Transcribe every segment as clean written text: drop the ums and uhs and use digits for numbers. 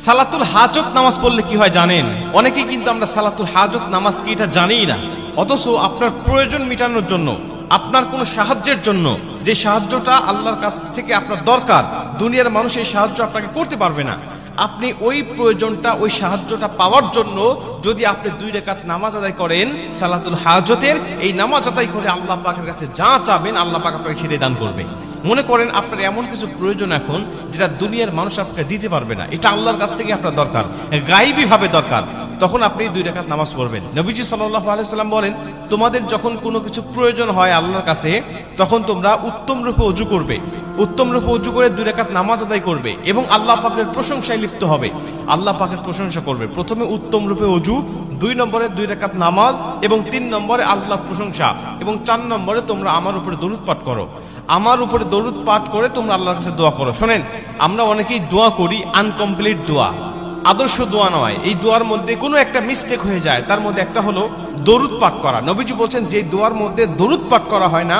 সালাতুল হাজত নামাজ পড়লে কি হয় জানেন? অনেকেই কিন্তু আমরা সালাতুল হাজত নামাজ কি এটা জানিই না। অথচ আপনার প্রয়োজন মেটানোর জন্য, আপনার কোনো সাহায্যের জন্য, যে সাহায্যটা আল্লাহর কাছ থেকে আপনার দরকার, দুনিয়ার মানুষ এই সাহায্য আপনাকে করতে পারবে না। আপনি ওই প্রয়োজনটা, ওই সাহায্যটা পাওয়ার জন্য যদি আপনি 2 রাকাত নামাজ আদায় করেন সালাতুল হাজতের, এই নামাজ আদায় করে আল্লাহ পাকের কাছে যা চাবেন আল্লাহ পাক আপনাকে সেটাই দান করবে। মনে করেন আপনার এমন কিছু প্রয়োজন এখন যেটা দুনিয়ার মানুষ আপনাকে দিতে পারবে না, এটা আল্লাহর কাছ থেকে আপনার দরকার, গায়েবী ভাবে দরকার, তখন আপনি 2 রাকাত নামাজ পড়বেন। নবীজি সাল্লাল্লাহু আলাইহি ওয়াসাল্লাম বলেন, তোমাদের যখন কোনো কিছু প্রয়োজন হয় আল্লাহর কাছে, তখন তোমরা উত্তম রূপে ওযু করবে, উত্তম রূপে ওযু করে 2 রাকাত নামাজ আদায় করবে এবং আল্লাহ পাকের প্রশংসায় লিপ্ত হবে, আল্লাহ পাকের প্রশংসা করবে। প্রথমে উত্তম রূপে ওযু, 2 নম্বরে 2 রাকাত নামাজ এবং 3 নম্বরে আল্লাহর প্রশংসা এবং 4 নম্বরে তোমরা আমার উপরে দরুদ পাঠ করো। আমার উপরে দরুদ পাঠ করে তোমরা আল্লাহর কাছে দোয়া করো। শোনেন, আমরা অনেকেই দোয়া করি আনকমপ্লিট দোয়া, আদর্শ দোয়া নয়। এই দোয়ার মধ্যে কোনো একটা মিস্টেক হয়ে যায়, তার মধ্যে একটা হলো দরুদ পাঠ করা। নবীজি বলছেন যে দোয়ার মধ্যে দরুদ পাঠ করা হয় না,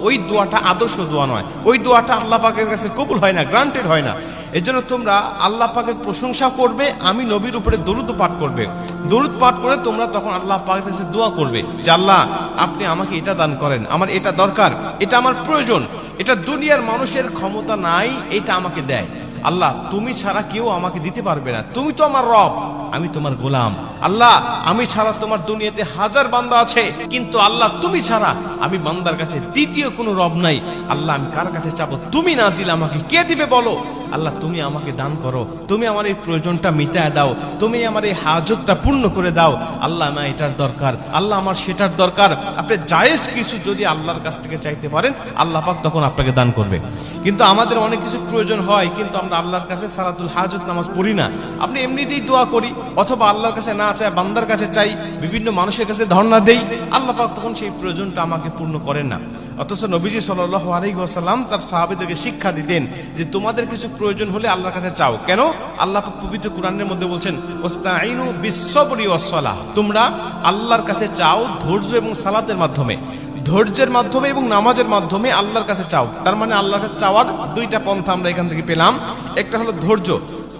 ওই দোয়াটা আদর্শ দোয়া নয়, ওই দোয়াটা আল্লাহ পাকের কাছে কবুল হয় না, গ্রান্টেড হয় না। এজন্য তোমরা আল্লাহ পাকের প্রশংসা করবে, আমি নবীর উপরে দরুদ পাঠ করবে। দরুদ পাঠ করে তোমরা তখন আল্লাহ পাকের কাছে দোয়া করবে যে আল্লাহ আপনি আমাকে এটা দান করেন, আমার এটা দরকার, এটা আমার প্রয়োজন, এটা দুনিয়ার মানুষের ক্ষমতা নাই, এটা আমাকে দেয়। আল্লাহ তুমি ছাড়া কেউ আমাকে দিতে পারবে না, তুমি তো আমার রব, আমি তোমার গোলাম। আল্লাহ আমি ছাড়া তোমার দুনিয়াতে হাজার বান্দা আছে, কিন্তু আল্লাহ তুমি ছাড়া আমি বান্দার কাছে দ্বিতীয় কোনো রব নাই। আল্লাহ আমি কার কাছে চাবো? তুমি না দিলে আমাকে কে দিবে বলো? আল্লাহ তুমি আমাকে দান করো, তুমি আমার এই প্রয়োজনটা মিটায় দাও, তুমি আমার এই হাজতটা পূর্ণ করে দাও। আল্লাহ আমার এটার দরকার, আল্লাহ আমার সেটার দরকার। আপনি জায়েজ কিছু যদি আল্লাহর কাছ থেকে চাইতে পারেন, আল্লাহ পাক তখন আপনাকে দান করবে। কিন্তু আমাদের অনেক কিছু প্রয়োজন হয়, কিন্তু আমরা আল্লাহর কাছে সালাতুল হাজত নামাজ পড়ি না। আপনি এমনিতেই দোয়া করি, অথবা আল্লাহর কাছে না চাই, বান্দার কাছে চাই, বিভিন্ন মানুষের কাছে ধর্ণা দেই, আল্লাহ পাক তখন সেই প্রয়োজনটা আমাকে পূর্ণ করেন না। অথচ নবীজি সাল্লাল্লাহু আলাইহি ওয়াসাল্লাম তার সাহাবীদেরকে শিক্ষা দিতেন যে তোমাদের কিছু প্রয়োজন হলে আল্লাহর কাছে চাও। কেন? আল্লাহ পাক পবিত্র কোরআনের মধ্যে বলছেন ওয়াস্তাঈনু বিস-সাবরি ওয়াস-সালাহ, তোমরা আল্লাহর কাছে চাও ধৈর্য এবং সালাতের মাধ্যমে, ধৈর্যের মাধ্যমে এবং নামাজের মাধ্যমে আল্লাহর কাছে চাও। তার মানে আল্লাহর কাছে চাওয়ার 2টা পন্থা আমরা এখান থেকে পেলাম। একটা হলো ধৈর্য,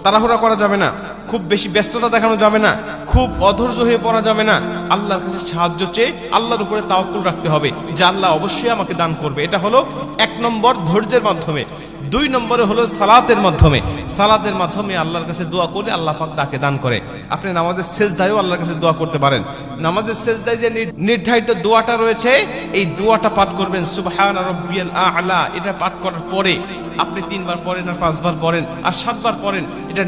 তাড়াহুড়া করা যাবে না, খুব বেশি ব্যস্ততা দেখানো যাবে না, খুব অধৈর্য হয়ে পড়া যাবে না। আল্লাহর কাছে সাহায্য চেয়ে আল্লাহর উপরে তাওয়াক্কুল রাখতে হবে যে আল্লাহ অবশ্যই আমাকে দান করবে। এটা হলো 1 নম্বর, ধৈর্যের মাধ্যমে। 2 নম্বরে হলো সালাতের মাধ্যমে, সালাতের মাধ্যমে আল্লাহর কাছে দোয়া করলে আল্লাহ পাক তাকে দান করে। আপনি নামাজের সেজদায়ও আল্লাহর কাছে দোয়া করতে পারেন। নামাজের সেজদায় যে নির্ধারিত দোয়াটা রয়েছে, এই দোয়াটা পাঠ করবেন সুবহানা রাব্বিয়াল আ'লা। এটা পাঠ করার পরে আপনি 3 বার পড়েন আর 5 বার পড়েন আর 7 বার পড়েন, এটা